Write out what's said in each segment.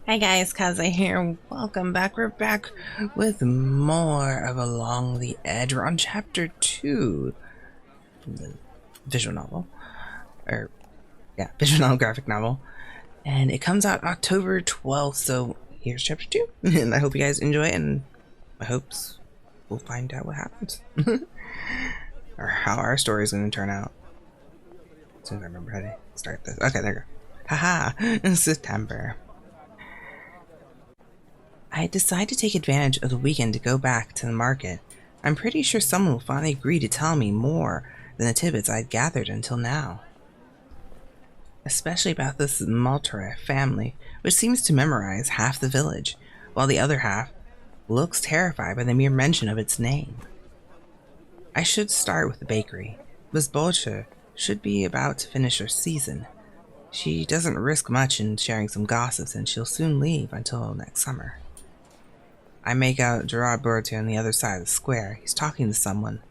Hi guys, Kaze here. Welcome back. We're back with more of Along the Edge. We're on chapter 2, the visual novel. Visual novel, graphic novel. And it comes out October 12th, so here's chapter 2. And I hope you guys enjoy it, and my hopes we'll find out what happens. Or how our story is going to turn out. As soon as I remember how to start this. Okay, there we go. Haha, September. I decide to take advantage of the weekend to go back to the market. I'm pretty sure someone will finally agree to tell me more than the tidbits I'd gathered until now. Especially about this Malterre family, which seems to memorize half the village, while the other half looks terrified by the mere mention of its name. I should start with the bakery. Miss Butler should be about to finish her season. She doesn't risk much in sharing some gossips, and she'll soon leave until next summer. I make out Gerard Bertier on the other side of the square. He's talking to someone,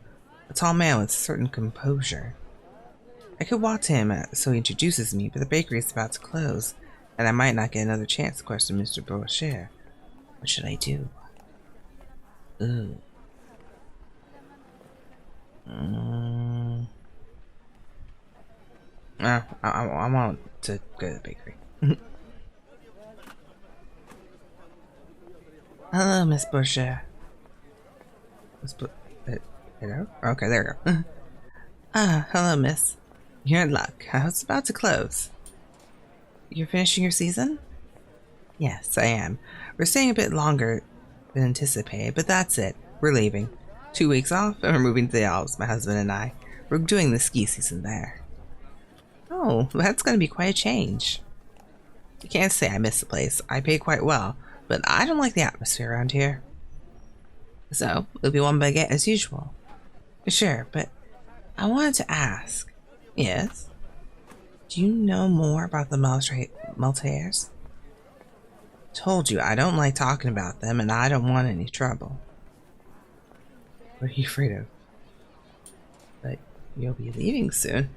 a tall man with a certain composure. I could walk to him so he introduces me, but the bakery is about to close, and I might not get another chance to question Mr. Bertier. What should I do? Ooh. I want to go to the bakery. Hello, Miss Bertier. Hello? Okay, there we go. Hello, miss. You're in luck. I was about to close. You're finishing your season? Yes, I am. We're staying a bit longer than anticipated, but that's it. We're leaving. 2 weeks off, and we're moving to the Alps, my husband and I. We're doing the ski season there. Oh, that's going to be quite a change. I can't say I miss the place. I pay quite well, but I don't like the atmosphere around here. So, it'll be one baguette as usual. Sure, but I wanted to ask. Yes? Do you know more about the Malterres? Told you, I don't like talking about them, and I don't want any trouble. What are you afraid of? But you'll be leaving soon.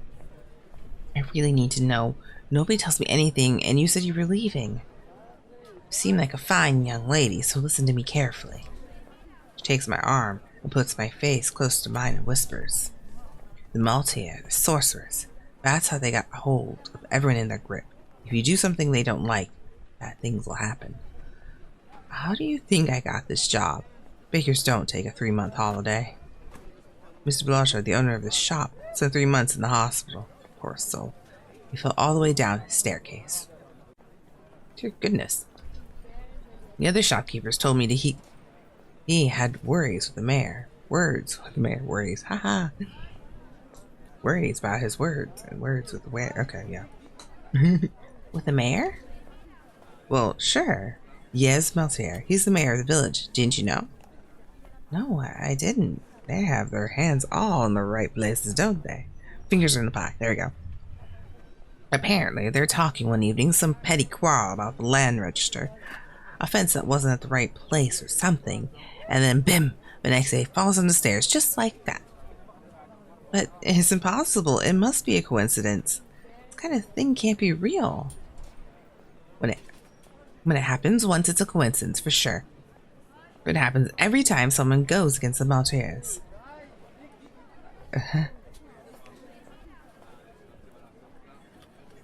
I really need to know. Nobody tells me anything, and you said you were leaving. You seem like a fine young lady, so listen to me carefully. She takes my arm and puts my face close to mine and whispers. The Malterre, the sorcerers, that's how they got a hold of everyone in their grip. If you do something they don't like, bad things will happen. How do you think I got this job? Bakers don't take a 3-month holiday. Mr. Butler, the owner of this shop, spent 3 months in the hospital. Poor soul. He fell all the way down his staircase. Dear goodness. The other shopkeepers told me that he had worries with the mayor. Words with the mayor. Worries. Haha. Worries about his words. And words with the mayor. Okay, yeah. With the mayor? Well, sure. Yes, Malterre. He's the mayor of the village. Didn't you know? No, I didn't. They have their hands all in the right places, don't they? Fingers in the pie. There we go. Apparently, they're talking one evening, some petty quarrel about the land register. A fence that wasn't at the right place or something. And then, bim, the next day falls on the stairs, just like that. But it's impossible. It must be a coincidence. This kind of thing can't be real. When it happens once, it's a coincidence, for sure. It happens every time someone goes against the Malterres.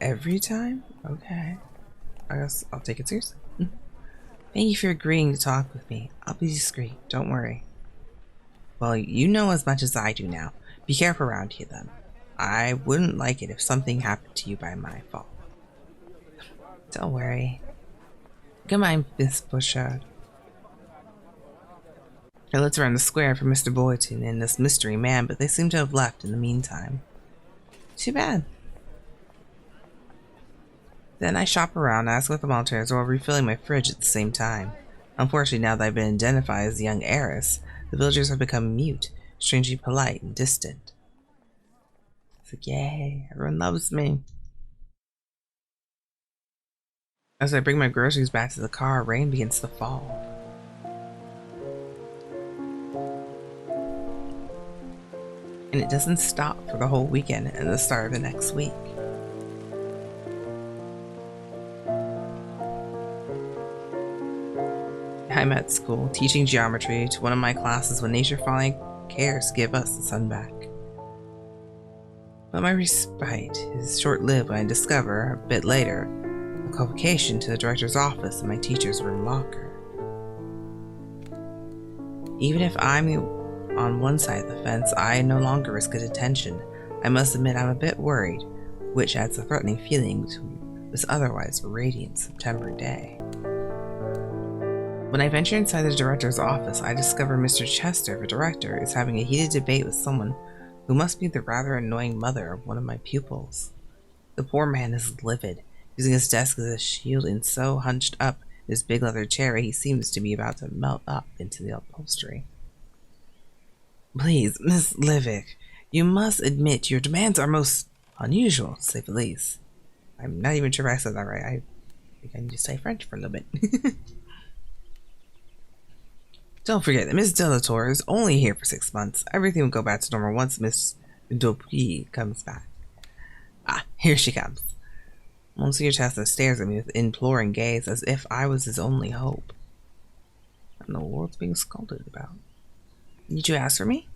Every time? Okay. I guess I'll take it seriously. Thank you for agreeing to talk with me. I'll be discreet, don't worry. Well, you know as much as I do now. Be careful around here, then. I wouldn't like it if something happened to you by my fault. Don't worry. Goodbye, Miss Bouchard. I looked around the square for Mr. Boyton and this mystery man, but they seem to have left in the meantime. Too bad. Then I shop around, ask what the Malterres while refilling my fridge at the same time. Unfortunately, now that I've been identified as the young heiress, the villagers have become mute, strangely polite and distant. It's like, yay, everyone loves me. As I bring my groceries back to the car, rain begins to fall. And it doesn't stop for the whole weekend and the start of the next week. I'm at school, teaching geometry to one of my classes when nature finally cares to give us the sun back. But my respite is short-lived when I discover, a bit later, a convocation to the director's office in my teacher's room locker. Even if I'm on one side of the fence, I no longer risk a detention. I must admit I'm a bit worried, which adds a threatening feeling to this otherwise radiant September day. When I venture inside the director's office, I discover Mr. Chester, the director, is having a heated debate with someone who must be the rather annoying mother of one of my pupils. The poor man is livid, using his desk as a shield and so hunched up in his big leather chair he seems to be about to melt up into the upholstery. Please, Miss Livick, you must admit your demands are most unusual, to say the least. I'm not even sure if I said that right. I think I need to say French for a little bit. Don't forget that Miss Delator is only here for 6 months. Everything will go back to normal once Miss Dupuy comes back. Ah, here she comes. Monsieur Chester stares at me with imploring gaze as if I was his only hope. I don't know what's being scolded about. Did you ask for me?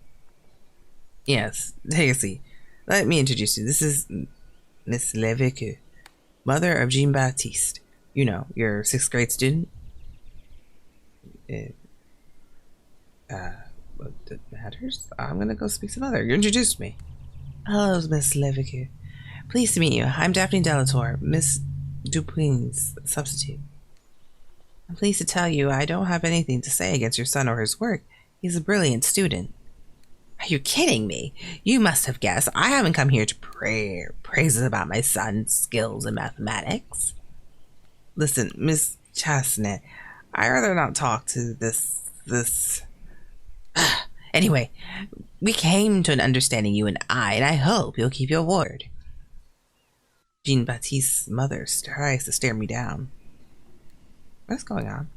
Yes, take a seat. Let me introduce you. This is Miss Levique, mother of Jean-Baptiste. You know, your 6th grade student. What matters? I'm gonna go speak to mother. You introduced me. Hello, Miss Levique. Pleased to meet you. I'm Daphne Delator, Miss Dupuy's substitute. I'm pleased to tell you I don't have anything to say against your son or his work. He's a brilliant student. Are you kidding me? You must have guessed I haven't come here to praises about my son's skills in mathematics. Listen, Miss Chasnet, I'd rather not talk to this... Anyway, we came to an understanding, you and I hope you'll keep your word. Jean-Baptiste's mother tries to stare me down. What's going on?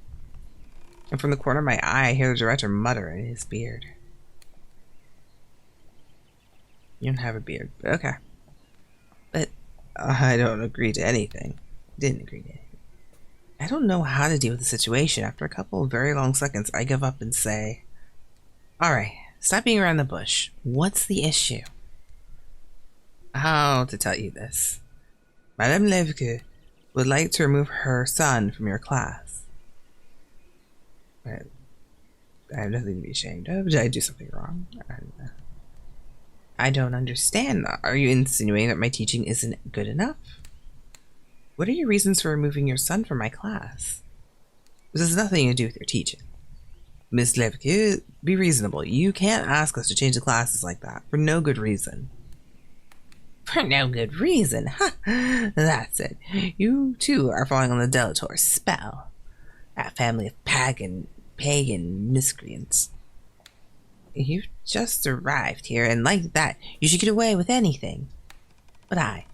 And from the corner of my eye, I hear the director mutter in his beard. You don't have a beard, but okay. But I don't agree to anything. Didn't agree to anything. I don't know how to deal with the situation. After a couple of very long seconds, I give up and say, alright, stop being around the bush. What's the issue? How to tell you this? Madame Levique would like to remove her son from your class. I have nothing to be ashamed of. Did I do something wrong? I don't understand. Are you insinuating that my teaching isn't good enough? What are your reasons for removing your son from my class? This has nothing to do with your teaching. Miss Levique, be reasonable. You can't ask us to change the classes like that for no good reason. For no good reason? Ha! That's it. You too are falling on the Delator spell. That family of pagan miscreants. You've just arrived here, and like that, you should get away with anything. But I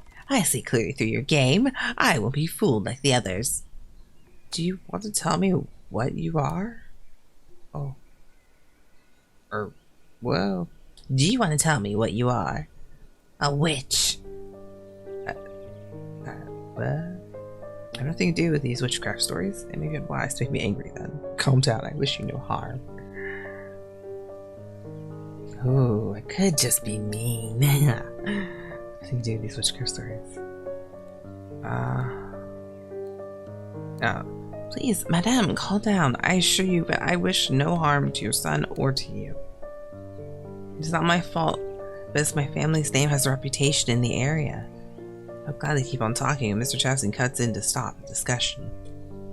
see clearly through your game. I won't be fooled like the others. Do you want to tell me what you are? Oh. Well... Do you want to tell me what you are? A witch. Well... I have nothing to do with these witchcraft stories. Any good wise to make me angry then. Calm down, I wish you no harm. Oh, I could just be mean. Nothing to do with these witchcraft stories. Please, madame, calm down. I assure you that I wish no harm to your son or to you. It's not my fault, but it's my family's name has a reputation in the area. I'm glad they keep on talking, and Mr. Chapson cuts in to stop the discussion.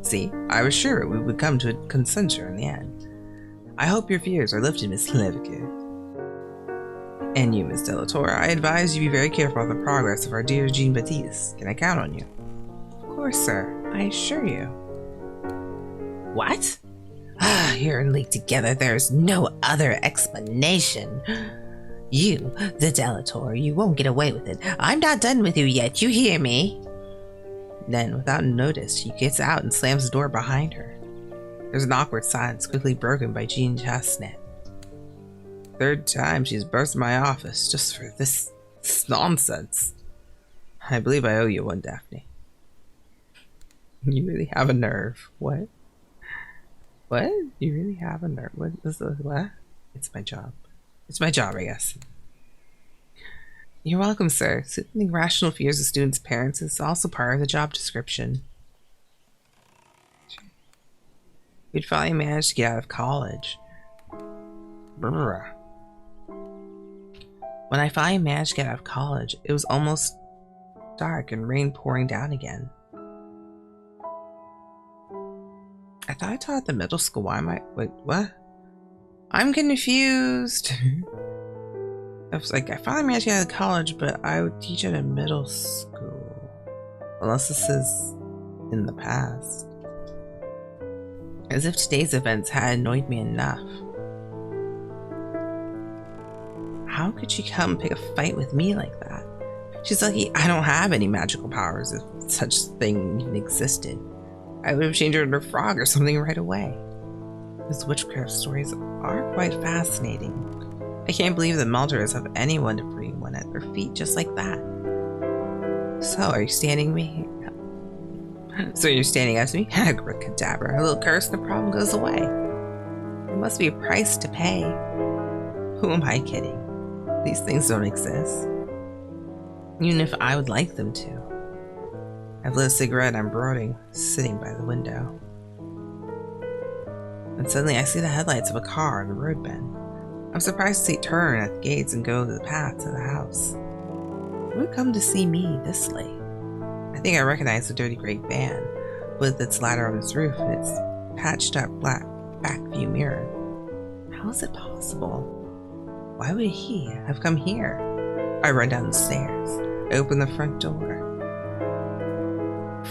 See, I was sure we would come to a consensus in the end. I hope your fears are lifted, Miss Levique. And you, Miss Delator, I advise you be very careful of the progress of our dear Jean-Baptiste. Can I count on you? Of course, sir. I assure you. What? You're linked together. There's no other explanation. You, the Delator, you won't get away with it. I'm not done with you yet, you hear me? Then, without notice, she gets out and slams the door behind her. There's an awkward silence, quickly broken by Jean Chasnet. Third time she's burst my office just for this nonsense. I believe I owe you one, Daphne. You really have a nerve. What? What? You really have a nerve? What is this? What? It's my job. It's my job, I guess. You're welcome, sir. Soothing rational fears of students' parents is also part of the job description. We'd finally managed to get out of college. Brr. When I finally managed to get out of college, it was almost dark and rain pouring down again. I thought I taught at the middle school. Why am I... Wait, what? I'm confused. I was like, I finally managed to get out of college, but I would teach at a middle school. Unless this is in the past. As if today's events had annoyed me enough. How could she come pick a fight with me like that? She's lucky I don't have any magical powers if such thing even existed. I would have changed her into a frog or something right away. Those witchcraft stories are quite fascinating. I can't believe the Malterres have anyone to bring one at their feet just like that. So, are you standing me? So you're standing up to me? Abracadabra. A little curse and the problem goes away. There must be a price to pay. Who am I kidding? These things don't exist. Even if I would like them to. I've lit a cigarette and I'm brooding, sitting by the window. And suddenly I see the headlights of a car on the road bend. I'm surprised to see it turn at the gates and go to the path to the house. Who would come to see me this late? I think I recognize the dirty gray van with its ladder on its roof and its patched up black back view mirror. How is it possible? Why would he have come here? I run down the stairs. I open the front door.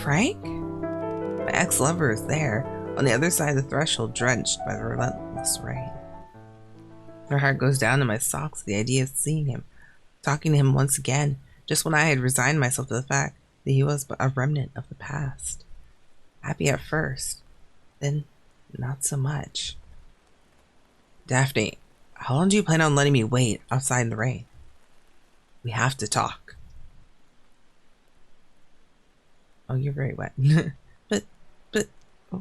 Frank? My ex-lover is there, on the other side of the threshold, drenched by the relentless rain. My heart goes down to my socks at the idea of seeing him, talking to him once again, just when I had resigned myself to the fact that he was but a remnant of the past. Happy at first, then not so much. Daphne, how long do you plan on letting me wait outside in the rain? We have to talk. Oh, you're very wet. but,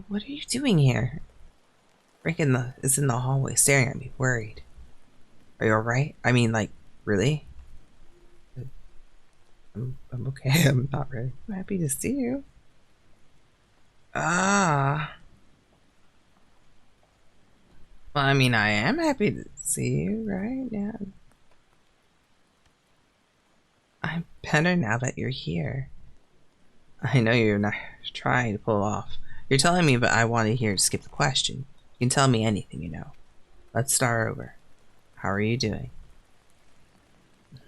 what are you doing here? Frank is in the hallway, staring at me, worried. Are you alright? I mean, like, really? I'm okay. I'm not really. I'm happy to see you. Ah. Well, I mean, I am happy to see you, right? Yeah. I'm better now that you're here. I know you're not trying to pull off. You're telling me, but I want to hear to skip the question. You can tell me anything, you know. Let's start over. How are you doing?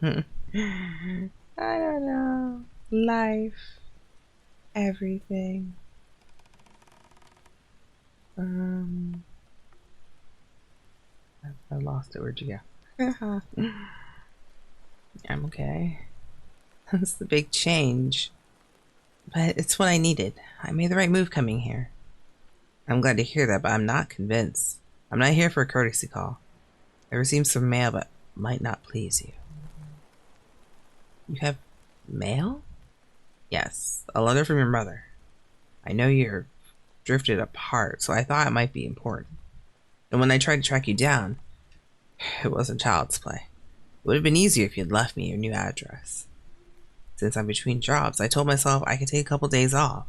I don't know. Life. Everything. I lost it. Where'd you go? I'm okay. That's the big change. But it's what I needed. I made the right move coming here. I'm glad to hear that, but I'm not convinced. I'm not here for a courtesy call. I received some mail, but might not please you. You have mail? Yes, a letter from your mother. I know you're drifted apart, so I thought it might be important. And when I tried to track you down, it wasn't child's play. It would have been easier if you'd left me your new address. Since I'm between jobs, I told myself I could take a couple days off.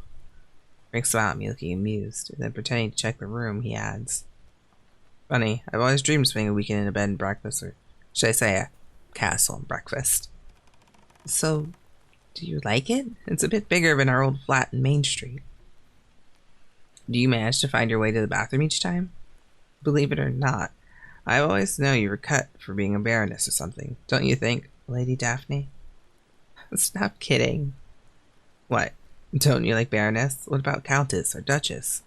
Frank smiled at me, looking amused, and then pretending to check the room, he adds, Funny, I've always dreamed of spending a weekend in a bed and breakfast, or should I say a castle and breakfast. So, do you like it? It's a bit bigger than our old flat in Main Street. Do you manage to find your way to the bathroom each time? Believe it or not, I always know you were cut for being a baroness or something, don't you think, Lady Daphne? Stop kidding. What? Don't you like baroness? What about countess or duchess?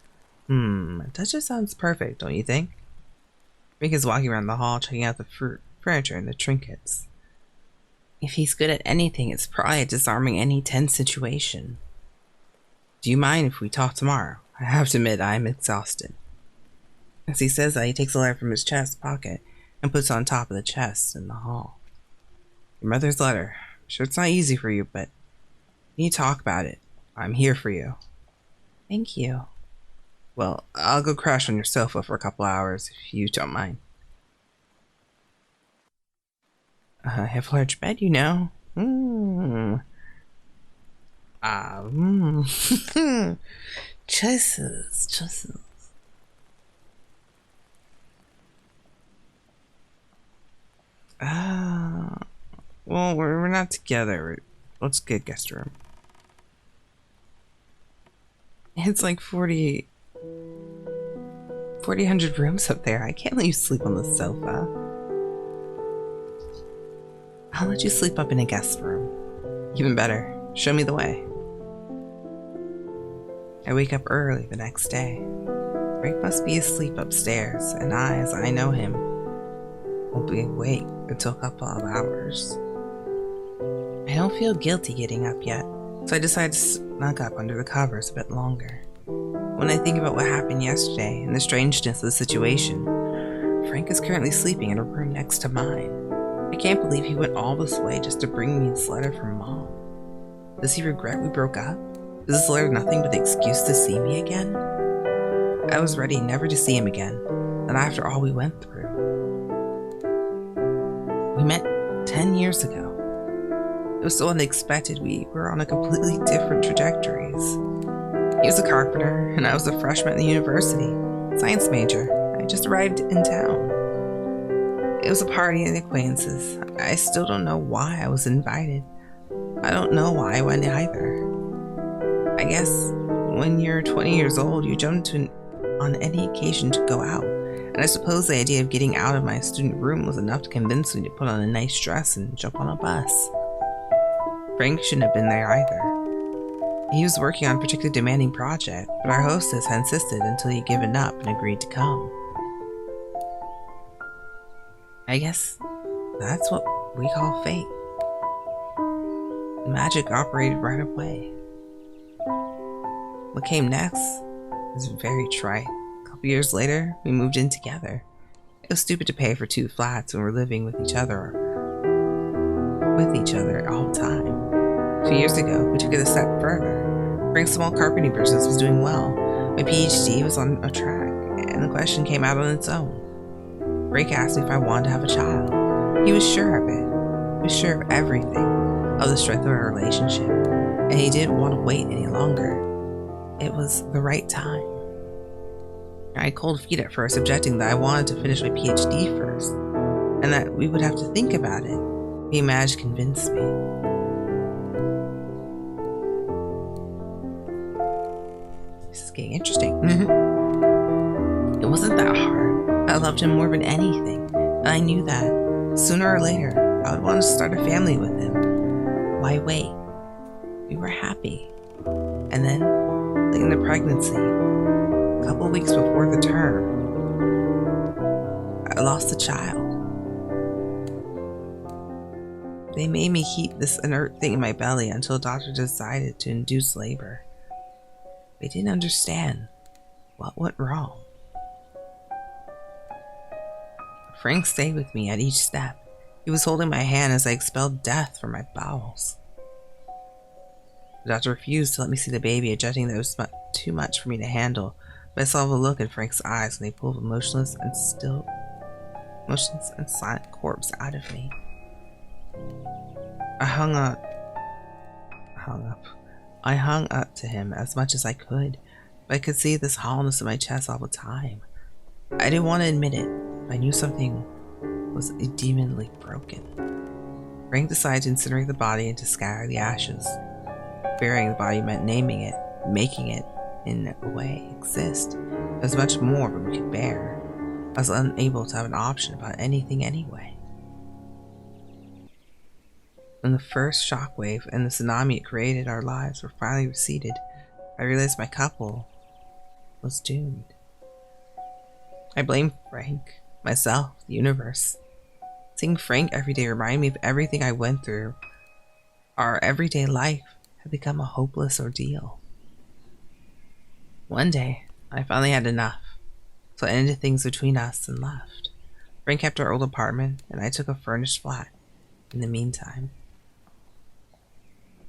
Duchess sounds perfect, don't you think? Rick is walking around the hall, checking out the furniture and the trinkets. If he's good at anything, it's probably at disarming any tense situation. Do you mind if we talk tomorrow? I have to admit, I'm exhausted. As he says that, he takes a letter from his chest pocket and puts it on top of the chest in the hall. Your mother's letter. I'm sure it's not easy for you, but you need to talk about it. I'm here for you. Thank you. Well, I'll go crash on your sofa for a couple hours if you don't mind. I have a large bed, you know. Choices. Well, we're not together. Let's get guest room. It's like 4,000 rooms up there. I can't let you sleep on the sofa. I'll let you sleep up in a guest room. Even better, show me the way. I wake up early the next day. Frank must be asleep upstairs, and I, as I know him, won't be awake until a couple of hours. I don't feel guilty getting up yet, so I decide to snug up under the covers a bit longer. When I think about what happened yesterday and the strangeness of the situation, Frank is currently sleeping in a room next to mine. I can't believe he went all this way just to bring me this letter from Mom. Does he regret we broke up? Is this letter nothing but the excuse to see me again? I was ready never to see him again, and after all we went through. We met 10 years ago. It was so unexpected. We were on a completely different trajectories. He was a carpenter, and I was a freshman at the university, science major. I just arrived in town. It was a party and acquaintances. I still don't know why I was invited. I don't know why I went either. I guess when you're 20 years old, you jump on any occasion to go out. And I suppose the idea of getting out of my student room was enough to convince me to put on a nice dress and jump on a bus. Frank shouldn't have been there either. He was working on a particularly demanding project, but our hostess had insisted until he'd given up and agreed to come. I guess that's what we call fate. The magic operated right away. What came next is very trite. A couple years later, we moved in together. It was stupid to pay for 2 flats when we're living with each other all the time. 2 years ago, we took it a step further. Frank's small carpeting business was doing well. My PhD was on a track, and the question came out on its own. Frank asked me if I wanted to have a child. He was sure of it. He was sure of everything, of the strength of our relationship, and he didn't want to wait any longer. It was the right time. I had cold feet at first, objecting that I wanted to finish my PhD first, and that we would have to think about it. He managed to convince me. This is getting interesting. It wasn't that hard. I loved him more than anything, and I knew that sooner or later I would want to start a family with him. Why wait? We were happy. And then, late in the pregnancy, a couple weeks before the term, I lost a child. They made me keep this inert thing in my belly until a doctor decided to induce labor. They didn't understand what went wrong. Frank stayed with me at each step. He was holding my hand as I expelled death from my bowels. The doctor refused to let me see the baby, objecting that it was too much for me to handle, but I saw the look in Frank's eyes when they pulled a motionless and silent corpse out of me. I hung up to him as much as I could, but I could see this hollowness in my chest all the time. I didn't want to admit it, but I knew something was demonly broken. Frank decided to incinerate the body and to scatter the ashes. Burying the body meant naming it, making it, in a way, exist. It was much more than we could bear. I was unable to have an option about anything anyway. When the first shockwave and the tsunami it created our lives were finally receded, I realized my couple was doomed. I blamed Frank, myself, the universe. Seeing Frank every day reminded me of everything I went through. Our everyday life had become a hopeless ordeal. One day, I finally had enough, so I ended things between us and left. Frank kept our old apartment, and I took a furnished flat in the meantime.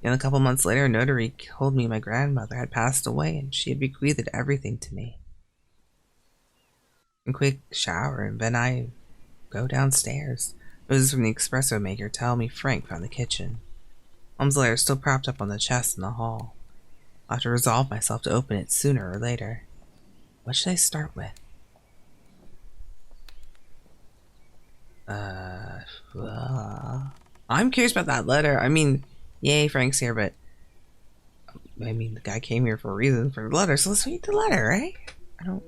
And a couple months later, a notary told me my grandmother had passed away and she had bequeathed everything to me. A quick shower, and then I go downstairs. Roses from the espresso maker tell me Frank found the kitchen. Mom's letter is still propped up on the chest in the hall. I'll have to resolve myself to open it sooner or later. What should I start with? I'm curious about that letter. I mean, yay, Frank's here, but I mean, the guy came here for a reason for the letter, so let's read the letter, right? I don't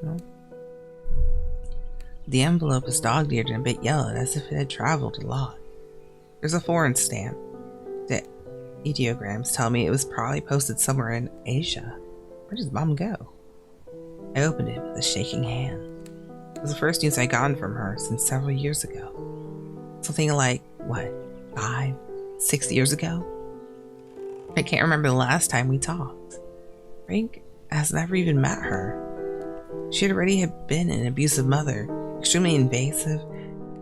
know. The envelope is dog-eared and a bit yellowed, as if it had traveled a lot. There's a foreign stamp. The ideograms tell me it was probably posted somewhere in Asia. Where does Mom go? I opened it with a shaking hand. It was the first news I'd gotten from her since several years ago. Something like, what, 5, 6 years ago? I can't remember the last time we talked. Frank has never even met her. She had already been an abusive mother, extremely invasive,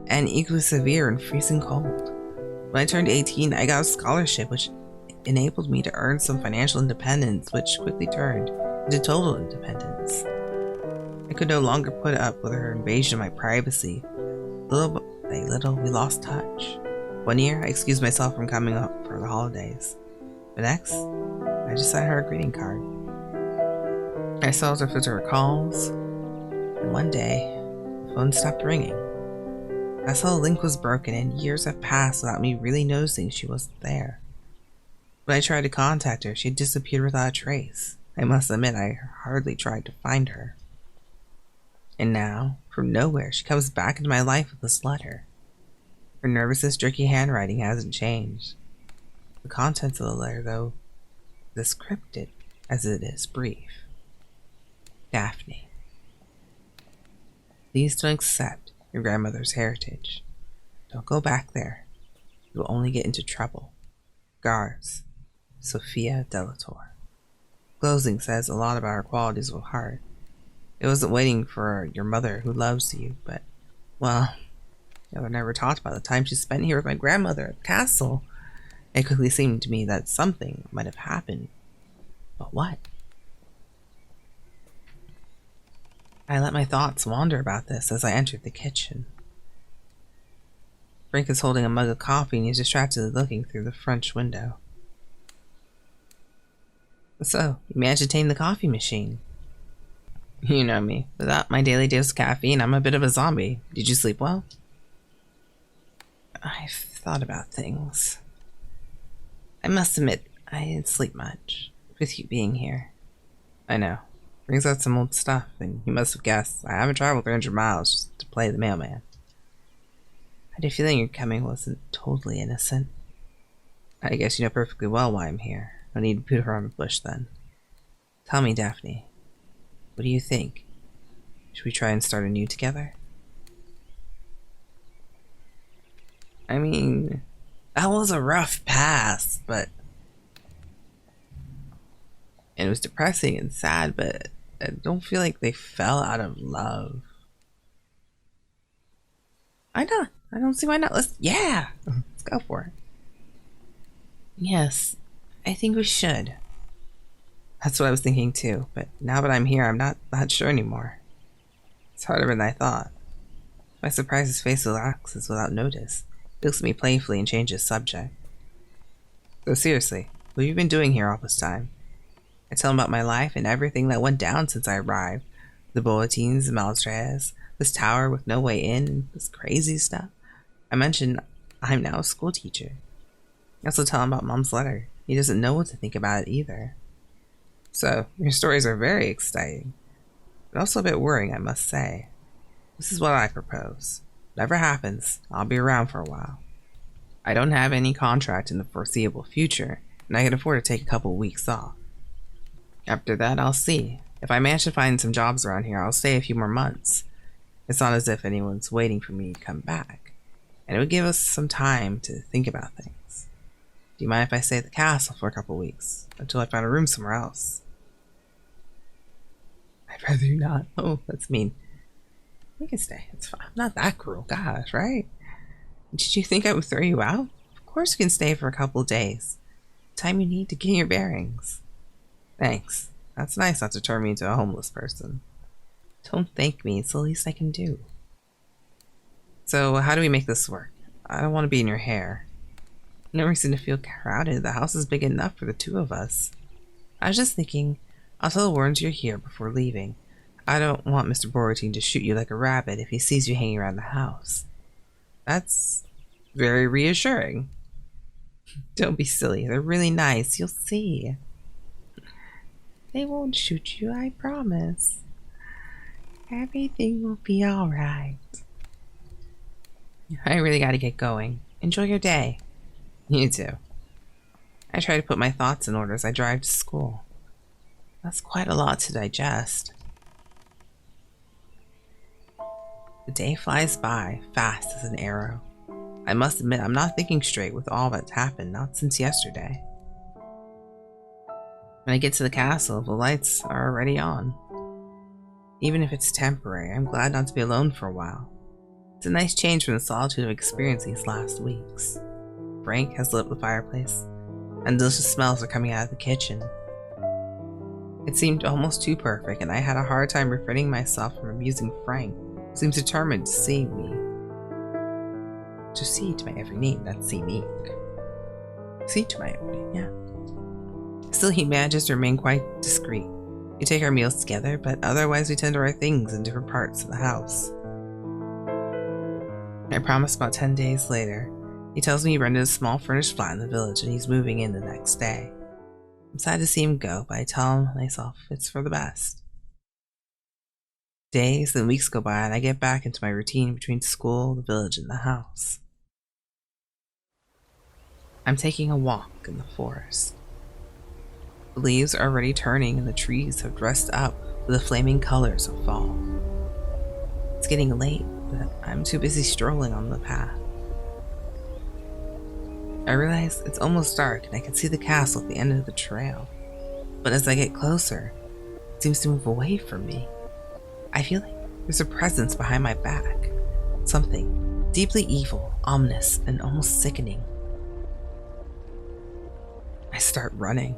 and equally severe and freezing cold. When I turned 18, I got a scholarship which enabled me to earn some financial independence, which quickly turned into total independence. I could no longer put up with her invasion of my privacy. Little by little, we lost touch. One year, I excused myself from coming up for the holidays. The next, I just sent her a greeting card. I solved her for her calls, and one day, the phone stopped ringing. That's how the link was broken, and years have passed without me really noticing she wasn't there. When I tried to contact her, she had disappeared without a trace. I must admit, I hardly tried to find her. And now, from nowhere, she comes back into my life with this letter. Her nervousness, jerky handwriting hasn't changed. The contents of the letter, though, is as cryptic as it is brief. Daphne, please don't accept your grandmother's heritage. Don't go back there. You will only get into trouble. Guards, Sophia Delator. Closing says a lot about her qualities of heart. It wasn't waiting for your mother who loves you, but, well, I never talked about the time she spent here with my grandmother at the castle. It quickly seemed to me that something might have happened. But what? I let my thoughts wander about this as I entered the kitchen. Frank is holding a mug of coffee and he's distractedly looking through the French window. So, you managed to tame the coffee machine. You know me. Without my daily dose of caffeine, I'm a bit of a zombie. Did you sleep well? I've thought about things. I must admit, I didn't sleep much, with you being here. I know. Brings out some old stuff, and you must have guessed I haven't traveled 300 miles just to play the mailman. I had a feeling your coming wasn't totally innocent. I guess you know perfectly well why I'm here. No need to put her on the bush then. Tell me, Daphne, what do you think? Should we try and start anew together? I mean, that was a rough past, but and it was depressing and sad, but I don't feel like they fell out of love. Why not? I don't see why not. Let's go for it. Yes, I think we should. That's what I was thinking too, but now that I'm here, I'm not that sure anymore. It's harder than I thought. My surprise, his face relaxes without notice. He looks at me playfully and changes subject. So seriously, what have you been doing here all this time? I tell him about my life and everything that went down since I arrived. The bulletins, the Malterres, this tower with no way in, this crazy stuff. I mentioned I'm now a school teacher. I also tell him about Mom's letter. He doesn't know what to think about it either. So, your stories are very exciting, but also a bit worrying, I must say. This is what I propose. Whatever happens, I'll be around for a while. I don't have any contract in the foreseeable future, and I can afford to take a couple weeks off. After that, I'll see. If I manage to find some jobs around here, I'll stay a few more months. It's not as if anyone's waiting for me to come back, and it would give us some time to think about things. Do you mind if I stay at the castle for a couple weeks, until I find a room somewhere else? I'd rather you not. Oh, that's mean. We can stay. It's fine. I'm not that cruel. Gosh, right? Did you think I would throw you out? Of course you can stay for a couple of days. Time you need to get your bearings. Thanks. That's nice not to turn me into a homeless person. Don't thank me, it's the least I can do. So, how do we make this work? I don't want to be in your hair. No reason to feel crowded. The house is big enough for the two of us. I was just thinking, I'll tell the Warrens you're here before leaving. I don't want Mr. Boratine to shoot you like a rabbit if he sees you hanging around the house. That's very reassuring. Don't be silly. They're really nice. You'll see. They won't shoot you, I promise. Everything will be alright. I really gotta get going. Enjoy your day. You too. I try to put my thoughts in order as I drive to school. That's quite a lot to digest. The day flies by, fast as an arrow. I must admit, I'm not thinking straight with all that's happened, not since yesterday. When I get to the castle, the lights are already on. Even if it's temporary, I'm glad not to be alone for a while. It's a nice change from the solitude of experiencing these last weeks. Frank has lit up the fireplace, and delicious smells are coming out of the kitchen. It seemed almost too perfect, and I had a hard time refraining myself from abusing Frank, who seems determined to see me. To see to my every need, not see me. See to my every need, yeah. Still, he manages to remain quite discreet. We take our meals together, but otherwise we tend to our things in different parts of the house. I promise about 10 days later, he tells me he rented a small furnished flat in the village and he's moving in the next day. I'm sad to see him go, but I tell myself it's for the best. Days and weeks go by and I get back into my routine between school, the village, and the house. I'm taking a walk in the forest. The leaves are already turning and the trees have dressed up with the flaming colors of fall. It's getting late, but I'm too busy strolling on the path. I realize it's almost dark and I can see the castle at the end of the trail. But as I get closer, it seems to move away from me. I feel like there's a presence behind my back. Something deeply evil, ominous, and almost sickening. I start running.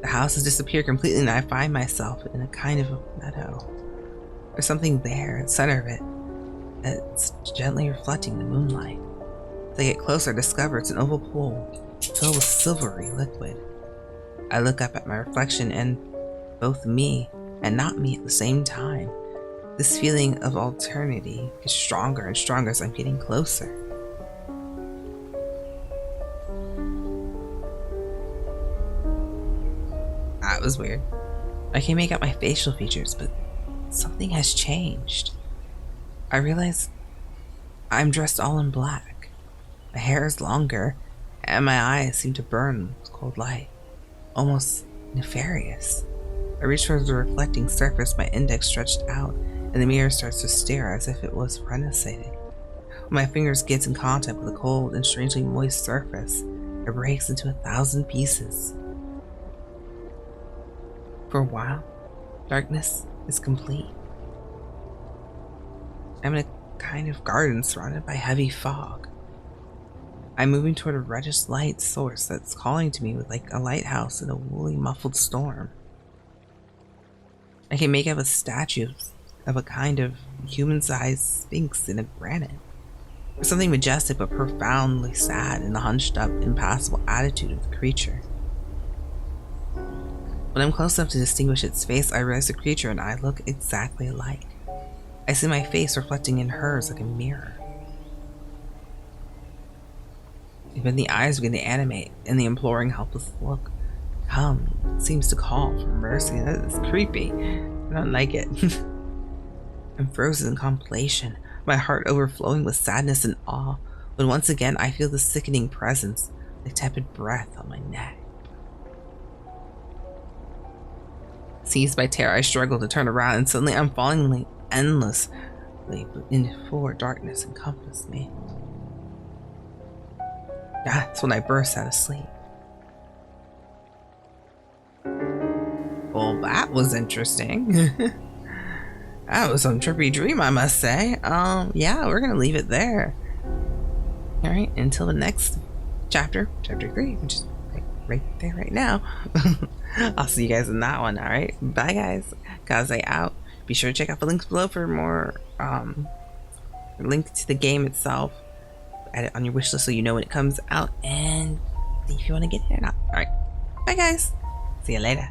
The house has disappeared completely and I find myself in a kind of a meadow. There's something there in the center of it that's gently reflecting the moonlight. As I get closer, I discover it's an oval pool filled with silvery liquid. I look up at my reflection and both me and not me at the same time. This feeling of alternity gets stronger and stronger as I'm getting closer. That was weird. I can make out my facial features, but something has changed. I realize I'm dressed all in black. My hair is longer, and my eyes seem to burn with cold light, almost nefarious. I reach for the reflecting surface, my index stretched out, and the mirror starts to stare as if it was renunciating. When my fingers get in contact with the cold and strangely moist surface, it breaks into 1,000 pieces. For a while, darkness is complete. I'm in a kind of garden surrounded by heavy fog. I'm moving toward a reddish light source that's calling to me with like a lighthouse in a woolly muffled storm. I can make out a statue of a kind of human-sized sphinx in a granite. There's something majestic but profoundly sad in the hunched-up, impassible attitude of the creature. When I'm close enough to distinguish its face, I realize the creature and I look exactly alike. I see my face reflecting in hers like a mirror. Even the eyes begin to animate, and the imploring, helpless look seems to call for mercy. That is creepy. I don't like it. I'm frozen in contemplation, my heart overflowing with sadness and awe, when once again I feel the sickening presence, like tepid breath on my neck. Seized by terror, I struggle to turn around, and suddenly I'm falling endlessly into full darkness encompassed me. That's when I burst out of sleep. Well, that was interesting. That was some trippy dream, I must say. Yeah, we're gonna leave it there. Alright, until the next chapter, chapter 3, which is right there, right now. I'll see you guys in that one. All right, bye guys. Kaze out. Be sure to check out the links below for more link to the game itself. Add it on your wish list so you know when it comes out and see if you want to get it or not. All right, bye guys. See you later.